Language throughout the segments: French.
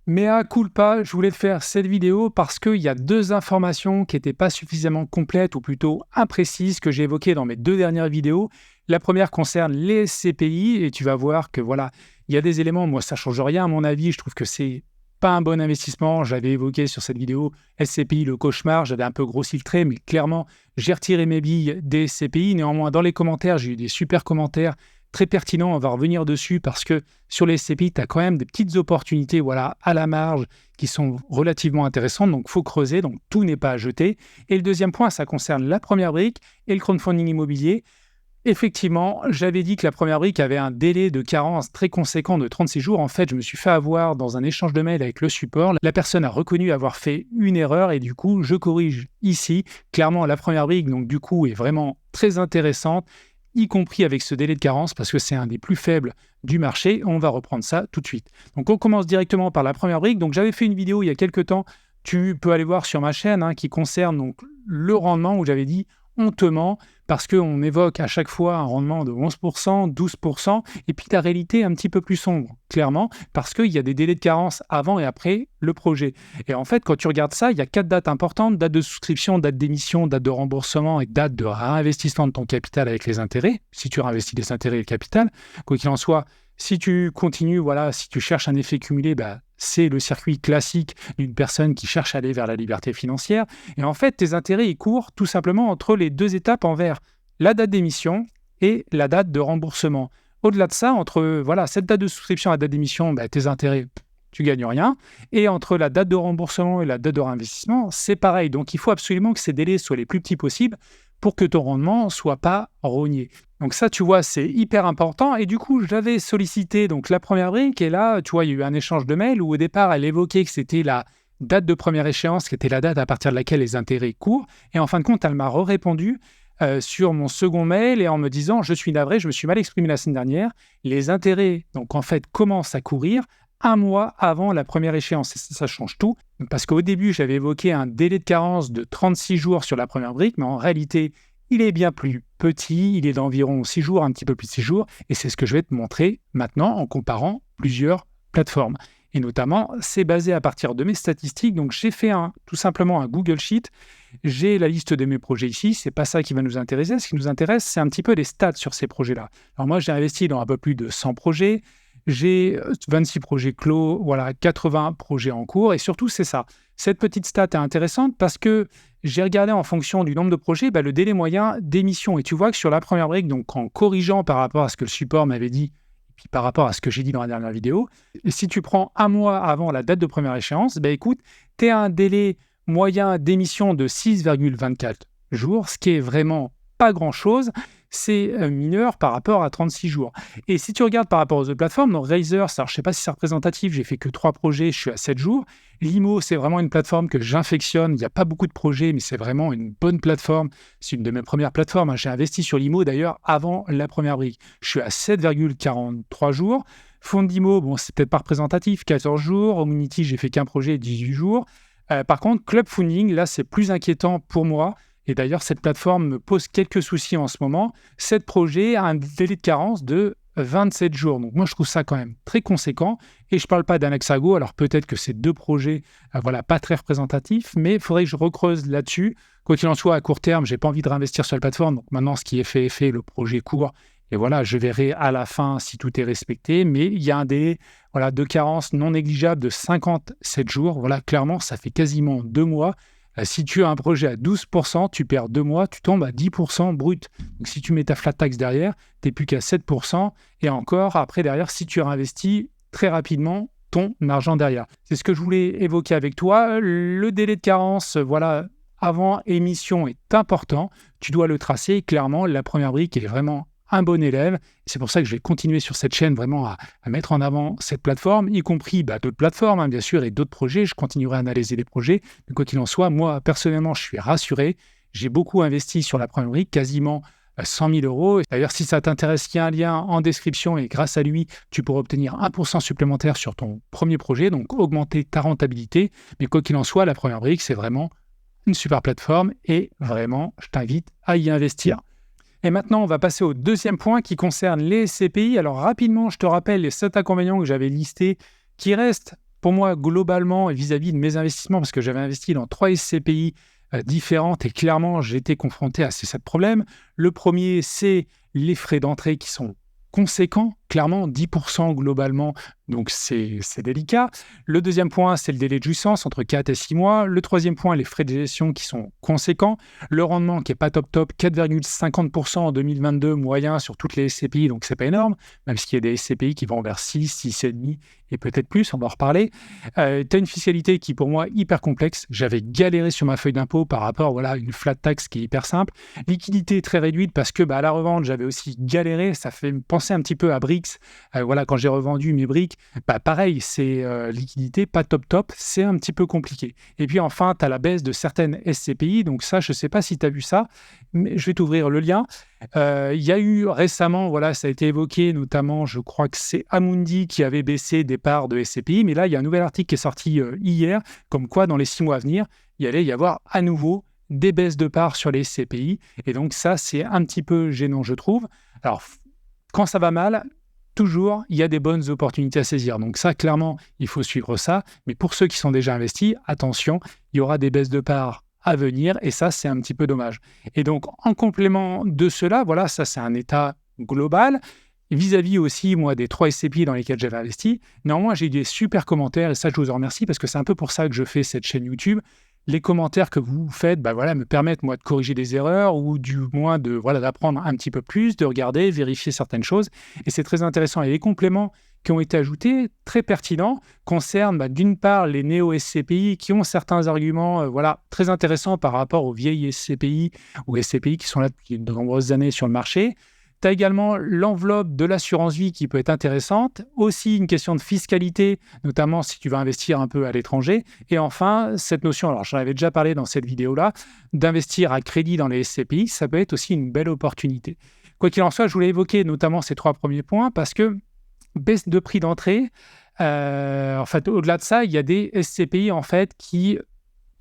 Mea culpa, je voulais te faire cette vidéo parce qu'il y a deux informations qui n'étaient pas suffisamment complètes ou plutôt imprécises que j'ai évoquées dans mes deux dernières vidéos. La première concerne les SCPI et tu vas voir que voilà, il y a des éléments, moi ça ne change rien à mon avis, je trouve que c'est pas un bon investissement. J'avais évoqué sur cette vidéo SCPI le cauchemar, j'avais un peu grossi le trait, mais clairement j'ai retiré mes billes des SCPI. Néanmoins, dans les commentaires, j'ai eu des super commentaires très pertinent, on va revenir dessus parce que sur les SCPI, tu as quand même des petites opportunités à la marge qui sont relativement intéressantes, donc il faut creuser, donc tout n'est pas à jeter. Et le deuxième point, ça concerne la première brique et le crowdfunding immobilier. Effectivement, j'avais dit que la première brique avait un délai de carence très conséquent de 36 jours. En fait, je me suis fait avoir dans un échange de mails avec le support. La personne a reconnu avoir fait une erreur et du coup, je corrige ici. Clairement, la première brique, donc du coup, est vraiment très intéressante, y compris avec ce délai de carence, parce que c'est un des plus faibles du marché. On va reprendre ça tout de suite. Donc, on commence directement par la première brique. Donc, j'avais fait une vidéo il y a quelques temps, tu peux aller voir sur ma chaîne, qui concerne donc le rendement, où j'avais dit hontement, parce qu'on évoque à chaque fois un rendement de 11%, 12%, et puis la réalité est un petit peu plus sombre, clairement, parce qu'il y a des délais de carence avant et après le projet. Et en fait, quand tu regardes ça, il y a 4 dates importantes: date de souscription, date d'émission, date de remboursement et date de réinvestissement de ton capital avec les intérêts, si tu réinvestis les intérêts et le capital. Quoi qu'il en soit, si tu continues, si tu cherches un effet cumulé, c'est le circuit classique d'une personne qui cherche à aller vers la liberté financière. Et en fait, tes intérêts, ils courent tout simplement entre les deux étapes envers la date d'émission et la date de remboursement. Au-delà de ça, entre cette date de souscription et la date d'émission, tes intérêts, tu gagnes rien. Et entre la date de remboursement et la date de réinvestissement, c'est pareil. Donc, il faut absolument que ces délais soient les plus petits possibles pour que ton rendement ne soit pas rogné. Donc ça, tu vois, c'est hyper important. Et du coup, j'avais sollicité donc la première brique. Et là, tu vois, il y a eu un échange de mails où au départ, elle évoquait que c'était la date de première échéance, qui était la date à partir de laquelle les intérêts courent. Et en fin de compte, elle m'a répondu sur mon second mail et en me disant: je suis navré, je me suis mal exprimé la semaine dernière. Les intérêts, donc en fait, commencent à courir un mois avant la première échéance. Et ça change tout. Parce qu'au début, j'avais évoqué un délai de carence de 36 jours sur la première brique, mais en réalité, il est bien plus petit, il est d'environ 6 jours, un petit peu plus de 6 jours, et c'est ce que je vais te montrer maintenant en comparant plusieurs plateformes. Et notamment, c'est basé à partir de mes statistiques. Donc, j'ai fait tout simplement un Google Sheet. J'ai la liste de mes projets ici. C'est pas ça qui va nous intéresser. Ce qui nous intéresse, c'est un petit peu les stats sur ces projets-là. Alors moi, j'ai investi dans un peu plus de 100 projets. J'ai 26 projets clos, 80 projets en cours. Et surtout, c'est ça. Cette petite stat est intéressante parce que j'ai regardé en fonction du nombre de projets, le délai moyen d'émission. Et tu vois que sur la première brique, donc en corrigeant par rapport à ce que le support m'avait dit, et puis par rapport à ce que j'ai dit dans la dernière vidéo, si tu prends un mois avant la date de première échéance, écoute, tu as un délai moyen d'émission de 6,24 jours, ce qui est vraiment pas grand-chose. C'est mineur par rapport à 36 jours. Et si tu regardes par rapport aux autres plateformes, donc Razer, alors je ne sais pas si c'est représentatif, j'ai fait que 3 projets, je suis à 7 jours. Limo, c'est vraiment une plateforme que j'infectionne. Il n'y a pas beaucoup de projets, mais c'est vraiment une bonne plateforme. C'est une de mes premières plateformes. J'ai investi sur Limo d'ailleurs avant la première brique. Je suis à 7,43 jours. Fondimo, c'est peut-être pas représentatif, 14 jours. Homunity, j'ai fait qu'un projet, 18 jours. Par contre, Club Funding, là, c'est plus inquiétant pour moi. Et d'ailleurs, cette plateforme me pose quelques soucis en ce moment. 7 projets a un délai de carence de 27 jours. Donc moi, je trouve ça quand même très conséquent. Et je ne parle pas d'Anaxago. Alors peut-être que ces 2 projets, pas très représentatifs, mais il faudrait que je recreuse là-dessus. Quoi qu'il en soit, à court terme, je n'ai pas envie de réinvestir sur la plateforme. Donc maintenant, ce qui est fait, le projet court. Et je verrai à la fin si tout est respecté. Mais il y a un délai de carence non négligeable de 57 jours. Clairement, ça fait quasiment 2 mois. Si tu as un projet à 12%, tu perds 2 mois, tu tombes à 10% brut. Donc, si tu mets ta flat tax derrière, tu n'es plus qu'à 7%. Et encore, après, derrière, si tu réinvestis très rapidement ton argent derrière. C'est ce que je voulais évoquer avec toi. Le délai de carence, avant émission est important. Tu dois le tracer. Clairement, la première brique est vraiment un bon élève. C'est pour ça que je vais continuer sur cette chaîne vraiment à mettre en avant cette plateforme, y compris d'autres plateformes, bien sûr, et d'autres projets. Je continuerai à analyser les projets. Mais quoi qu'il en soit, moi, personnellement, je suis rassuré. J'ai beaucoup investi sur la première brique, quasiment 100 000 euros. D'ailleurs, si ça t'intéresse, il y a un lien en description et grâce à lui, tu pourras obtenir 1% supplémentaire sur ton premier projet, donc augmenter ta rentabilité. Mais quoi qu'il en soit, la première brique, c'est vraiment une super plateforme et vraiment, je t'invite à y investir. Et maintenant, on va passer au deuxième point qui concerne les SCPI. Alors rapidement, je te rappelle les 7 inconvénients que j'avais listés qui restent pour moi, globalement, et vis-à-vis de mes investissements, parce que j'avais investi dans 3 SCPI différentes et clairement, j'ai été confronté à ces 7 problèmes. Le premier, c'est les frais d'entrée qui sont conséquents, clairement 10% globalement, donc c'est délicat. Le deuxième point, c'est le délai de jouissance entre 4 et 6 mois. Le troisième point, les frais de gestion qui sont conséquents. Le rendement qui n'est pas top, 4,50% en 2022 moyen sur toutes les SCPI, donc c'est pas énorme, même s'il y a des SCPI qui vont vers 6, 6,5 et peut-être plus, on va en reparler. Tu as une fiscalité qui, pour moi, hyper complexe. J'avais galéré sur ma feuille d'impôt par rapport à une flat tax qui est hyper simple. Liquidité très réduite parce que à la revente, j'avais aussi galéré. Ça fait me penser un petit peu à Brix. Quand j'ai revendu mes briques, pareil, c'est liquidité pas top, c'est un petit peu compliqué. Et puis enfin, tu as la baisse de certaines SCPI. Donc ça, je ne sais pas si tu as vu ça, mais je vais t'ouvrir le lien. Il y a eu récemment, ça a été évoqué, notamment, je crois que c'est Amundi qui avait baissé des parts de SCPI, mais là, il y a un nouvel article qui est sorti hier, comme quoi, dans les 6 mois à venir, il allait y avoir à nouveau des baisses de parts sur les SCPI, et donc ça, c'est un petit peu gênant, je trouve. Alors, quand ça va mal, toujours, il y a des bonnes opportunités à saisir. Donc ça, clairement, il faut suivre ça, mais pour ceux qui sont déjà investis, attention, il y aura des baisses de parts à venir, et ça, c'est un petit peu dommage. Et donc, en complément de cela, ça, c'est un état global. Vis-à-vis aussi, moi, des 3 SCPI dans lesquels j'avais investi, néanmoins, j'ai eu des super commentaires, et ça, je vous en remercie, parce que c'est un peu pour ça que je fais cette chaîne YouTube. Les commentaires que vous faites, me permettent, moi, de corriger des erreurs, ou du moins d'apprendre un petit peu plus, de regarder, vérifier certaines choses, et c'est très intéressant. Et les compléments qui ont été ajoutés, très pertinents, concernent d'une part les néo-SCPI qui ont certains arguments très intéressants par rapport aux vieilles SCPI ou SCPI qui sont là depuis de nombreuses années sur le marché. Tu as également l'enveloppe de l'assurance vie qui peut être intéressante, aussi une question de fiscalité, notamment si tu vas investir un peu à l'étranger. Et enfin, cette notion, alors j'en avais déjà parlé dans cette vidéo-là, d'investir à crédit dans les SCPI, ça peut être aussi une belle opportunité. Quoi qu'il en soit, je voulais évoquer notamment ces 3 premiers points parce que baisse de prix d'entrée, au-delà de ça, il y a des SCPI qui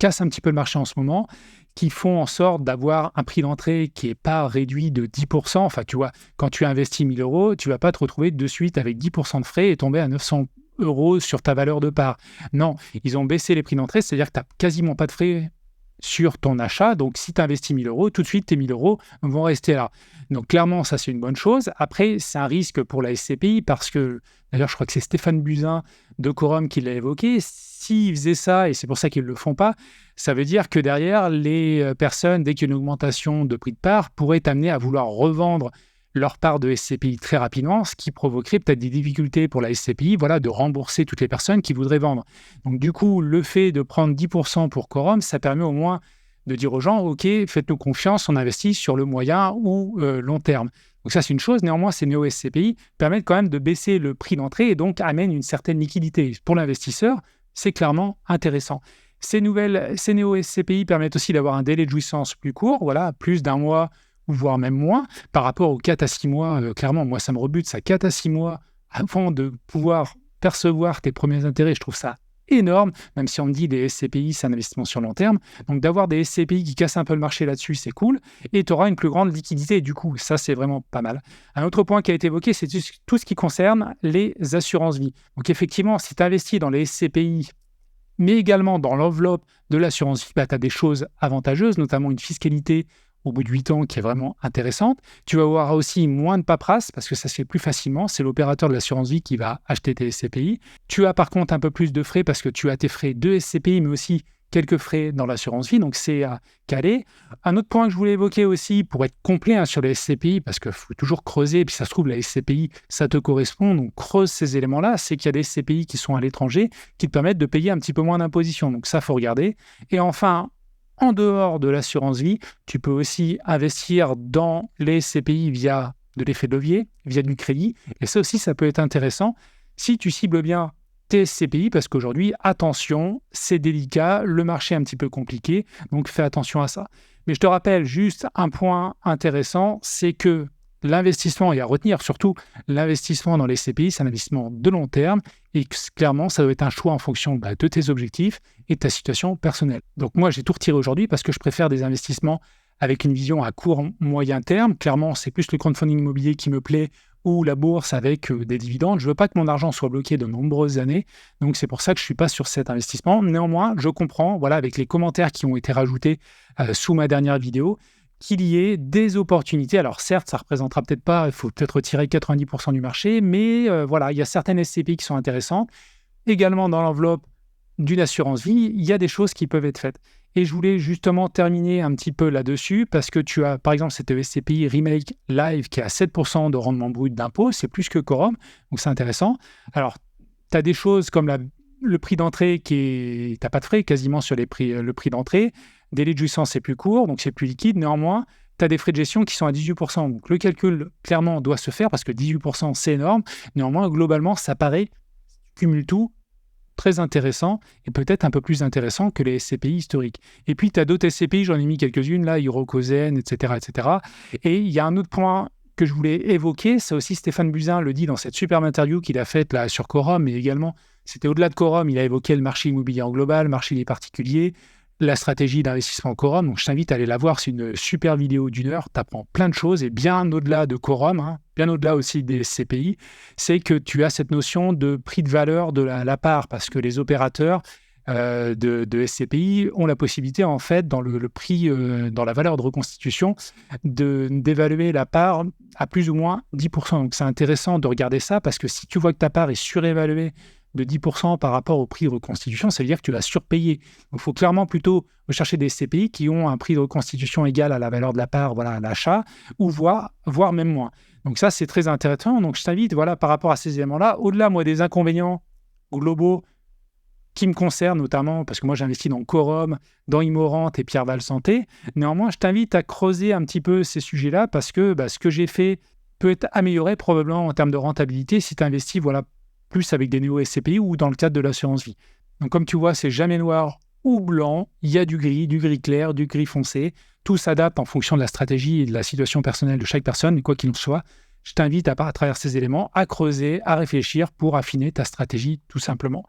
cassent un petit peu le marché en ce moment, qui font en sorte d'avoir un prix d'entrée qui n'est pas réduit de 10%. Enfin, tu vois, quand tu investis 1 000 €, tu ne vas pas te retrouver de suite avec 10% de frais et tomber à 900 € sur ta valeur de part. Non, ils ont baissé les prix d'entrée, c'est-à-dire que tu n'as quasiment pas de frais sur ton achat. Donc, si tu investis 1 000 €, tout de suite, tes 1 000 € vont rester là. Donc, clairement, ça, c'est une bonne chose. Après, c'est un risque pour la SCPI parce que, d'ailleurs, je crois que c'est Stéphane Buzyn de Quorum qui l'a évoqué. S'ils faisaient ça, et c'est pour ça qu'ils ne le font pas, ça veut dire que derrière, les personnes, dès qu'il y a une augmentation de prix de part, pourraient t'amener à vouloir revendre leur part de SCPI très rapidement, ce qui provoquerait peut-être des difficultés pour la SCPI, de rembourser toutes les personnes qui voudraient vendre. Donc du coup, le fait de prendre 10% pour Quorum, ça permet au moins de dire aux gens, OK, faites-nous confiance, on investit sur le moyen ou long terme. Donc ça, c'est une chose. Néanmoins, ces néo-SCPI permettent quand même de baisser le prix d'entrée et donc amènent une certaine liquidité. Pour l'investisseur, c'est clairement intéressant. Ces néo-SCPI permettent aussi d'avoir un délai de jouissance plus court, plus d'1 mois, voire même moins, par rapport aux 4 à 6 mois. Clairement, moi, ça me rebute, ça 4 à 6 mois avant de pouvoir percevoir tes premiers intérêts. Je trouve ça énorme, même si on me dit des SCPI, c'est un investissement sur long terme. Donc, d'avoir des SCPI qui cassent un peu le marché là-dessus, c'est cool. Et tu auras une plus grande liquidité. Du coup, ça, c'est vraiment pas mal. Un autre point qui a été évoqué, c'est tout ce qui concerne les assurances vie. Donc, effectivement, si tu investis dans les SCPI, mais également dans l'enveloppe de l'assurance vie, tu as des choses avantageuses, notamment une fiscalité au bout de 8 ans qui est vraiment intéressante. Tu vas avoir aussi moins de paperasse parce que ça se fait plus facilement. C'est l'opérateur de l'assurance vie qui va acheter tes SCPI. Tu as par contre un peu plus de frais parce que tu as tes frais de SCPI, mais aussi quelques frais dans l'assurance vie, donc c'est à caler. Un autre point que je voulais évoquer aussi, pour être complet sur les SCPI, parce qu'il faut toujours creuser, et puis ça se trouve, la SCPI, ça te correspond, donc creuse ces éléments-là, c'est qu'il y a des SCPI qui sont à l'étranger, qui te permettent de payer un petit peu moins d'imposition, donc ça, il faut regarder. Et enfin, en dehors de l'assurance vie, tu peux aussi investir dans les SCPI via de l'effet de levier, via du crédit, et ça aussi, ça peut être intéressant si tu cibles bien tes SCPI, parce qu'aujourd'hui, attention, c'est délicat, le marché est un petit peu compliqué, donc fais attention à ça. Mais je te rappelle juste un point intéressant, c'est que l'investissement, et à retenir surtout, l'investissement dans les SCPI, c'est un investissement de long terme, et clairement, ça doit être un choix en fonction de tes objectifs et de ta situation personnelle. Donc moi, j'ai tout retiré aujourd'hui parce que je préfère des investissements avec une vision à court, moyen terme. Clairement, c'est plus le crowdfunding immobilier qui me plaît, ou la bourse avec des dividendes. Je ne veux pas que mon argent soit bloqué de nombreuses années. Donc, c'est pour ça que je ne suis pas sur cet investissement. Néanmoins, je comprends, voilà, avec les commentaires qui ont été rajoutés sous ma dernière vidéo, qu'il y ait des opportunités. Alors certes, ça ne représentera peut-être pas, il faut peut-être retirer 90% du marché, mais voilà, il y a certaines SCPI qui sont intéressantes. Également dans l'enveloppe d'une assurance vie, il y a des choses qui peuvent être faites. Et je voulais justement terminer un petit peu là-dessus, parce que tu as par exemple cette SCPI Remake Live qui a 7% de rendement brut d'impôt, c'est plus que Quorum, donc c'est intéressant. Alors, tu as des choses comme le prix d'entrée qui est... Tu n'as pas de frais quasiment sur le prix d'entrée. Délai de jouissance, c'est plus court, donc c'est plus liquide. Néanmoins, tu as des frais de gestion qui sont à 18%. Donc le calcul, clairement, doit se faire parce que 18%, c'est énorme. Néanmoins, globalement, ça paraît, cumule tout, très intéressant et peut-être un peu plus intéressant que les SCPI historiques. Et puis, tu as d'autres SCPI, j'en ai mis quelques-unes, là, Hirokozen, etc., etc. Et il y a un autre point que je voulais évoquer, c'est aussi Stéphane Buzyn le dit dans cette superbe interview qu'il a faite là, sur Quorum, mais également, c'était au-delà de Quorum, il a évoqué le marché immobilier en global, le marché des particuliers, la stratégie d'investissement Quorum. Donc, je t'invite à aller la voir. C'est une super vidéo d'1 heure. Tu apprends plein de choses et bien au-delà de Quorum, bien au-delà aussi des CPI, c'est que tu as cette notion de prix de valeur de la part parce que les opérateurs de SCPI ont la possibilité, en fait, dans le prix, dans la valeur de reconstitution, d'évaluer la part à plus ou moins 10%. Donc, c'est intéressant de regarder ça parce que si tu vois que ta part est surévaluée de 10% par rapport au prix de reconstitution, ça veut dire que tu l'as surpayé. Donc, il faut clairement plutôt rechercher des SCPI qui ont un prix de reconstitution égal à la valeur de la part, voilà, à l'achat, ou voire même moins. Donc ça, c'est très intéressant. Donc, je t'invite, voilà, par rapport à ces éléments-là, au-delà, moi, des inconvénients globaux qui me concernent, notamment parce que moi, j'investis dans Quorum, dans Immorente et Pierre Val Santé. Néanmoins, je t'invite à creuser un petit peu ces sujets-là parce que ce que j'ai fait peut être amélioré probablement en termes de rentabilité si tu investis, voilà, plus avec des néo-SCPI ou dans le cadre de l'assurance vie. Donc, comme tu vois, c'est jamais noir ou blanc. Il y a du gris clair, du gris foncé. Tout s'adapte en fonction de la stratégie et de la situation personnelle de chaque personne. Mais quoi qu'il en soit, je t'invite à travers ces éléments, à creuser, à réfléchir pour affiner ta stratégie, tout simplement.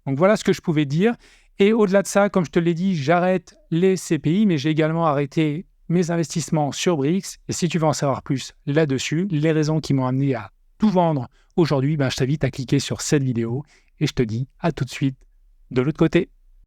Donc, voilà ce que je pouvais dire. Et au-delà de ça, comme je te l'ai dit, j'arrête les CPI, mais j'ai également arrêté mes investissements sur Brix. Et si tu veux en savoir plus là-dessus, les raisons qui m'ont amené à tout vendre aujourd'hui, je t'invite à cliquer sur cette vidéo et je te dis à tout de suite de l'autre côté.